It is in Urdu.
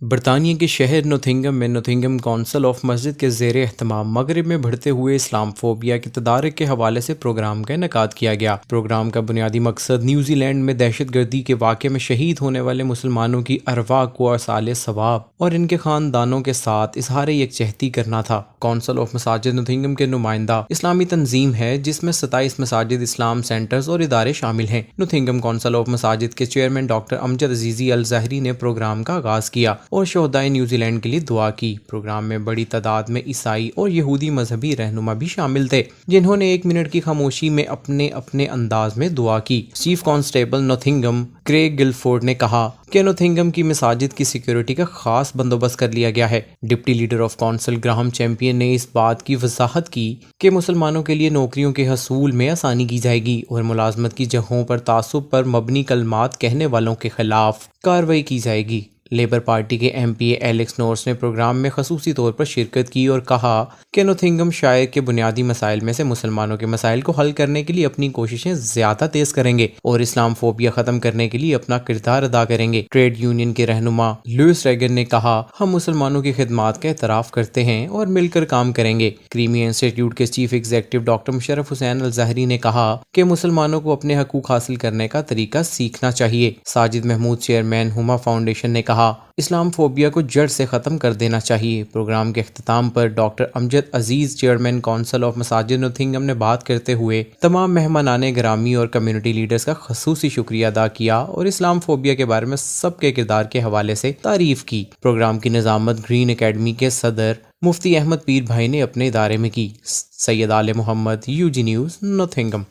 برطانیہ کے شہر نوتھنگم میں نوتھنگم کونسل آف مسجد کے زیر اہتمام مغرب میں بڑھتے ہوئے اسلام فوبیا کے تدارک کے حوالے سے پروگرام کا انعقاد کیا گیا۔ پروگرام کا بنیادی مقصد نیوزی لینڈ میں دہشت گردی کے واقعے میں شہید ہونے والے مسلمانوں کی ارواح کو ایصال ثواب اور ان کے خاندانوں کے ساتھ اظہار یکجہتی کرنا تھا۔ کونسل آف مساجد نوتھنگم کے نمائندہ اسلامی تنظیم ہے جس میں 27 مساجد اسلام سینٹرز اور ادارے شامل ہیں۔ نوتھنگم کونسل آف مساجد کے چیئرمین ڈاکٹر امجد عزیزی الظاہری نے پروگرام کا آغاز کیا اور شہدائے نیوزی لینڈ کے لیے دعا کی۔ پروگرام میں بڑی تعداد میں عیسائی اور یہودی مذہبی رہنما بھی شامل تھے جنہوں نے 1 منٹ کی خاموشی میں اپنے اپنے انداز میں دعا کی۔ چیف کانسٹیبل نوتھنگم کریگ گلفورڈ نے کہا کہ نوتھنگم کی مساجد کی سیکیورٹی کا خاص بندوبست کر لیا گیا ہے۔ Deputy leader of council Graham champion نے اس بات کی وضاحت کی کہ مسلمانوں کے لیے نوکریوں کے حصول میں آسانی کی جائے گی اور ملازمت کی جگہوں پر تعصب پر مبنی کلمات کہنے والوں کے خلاف کارروائی کی جائے گی۔ لیبر پارٹی کے ایم پی اے ایلیکس نورس نے پروگرام میں خصوصی طور پر شرکت کی اور کہا کہ نوتھنگم شائر کے بنیادی مسائل میں سے مسلمانوں کے مسائل کو حل کرنے کے لیے اپنی کوششیں زیادہ تیز کریں گے اور اسلام فوبیا ختم کرنے کے لیے اپنا کردار ادا کریں گے۔ ٹریڈ یونین کے رہنما لوئس ریگن نے کہا، ہم مسلمانوں کی خدمات کا اعتراف کرتے ہیں اور مل کر کام کریں گے۔ کریمیا انسٹیٹیوٹ کے چیف ایگزیکٹو ڈاکٹر مشرف حسین الظاہری نے کہا کہ مسلمانوں کو اپنے حقوق حاصل کرنے کا طریقہ سیکھنا چاہیے۔ ساجد محمود چیئرمین ہما فاؤنڈیشن نے کہا، اسلام فوبیا کو جڑ سے ختم کر دینا چاہیے۔ پروگرام کے اختتام پر doctor Amjad Aziz chairman council of مساجد نوتھنگم نے بات کرتے ہوئے تمام مہمانان گرامی اور کمیونٹی لیڈرز کا خصوصی شکریہ ادا کیا اور اسلام فوبیا کے بارے میں سب کے کردار کے حوالے سے تعریف کی۔ پروگرام کی نظامت گرین اکیڈمی کے صدر مفتی احمد پیر بھائی نے اپنے ادارے میں کی۔ سید آل محمد، UG نیوز، نوتھنگم۔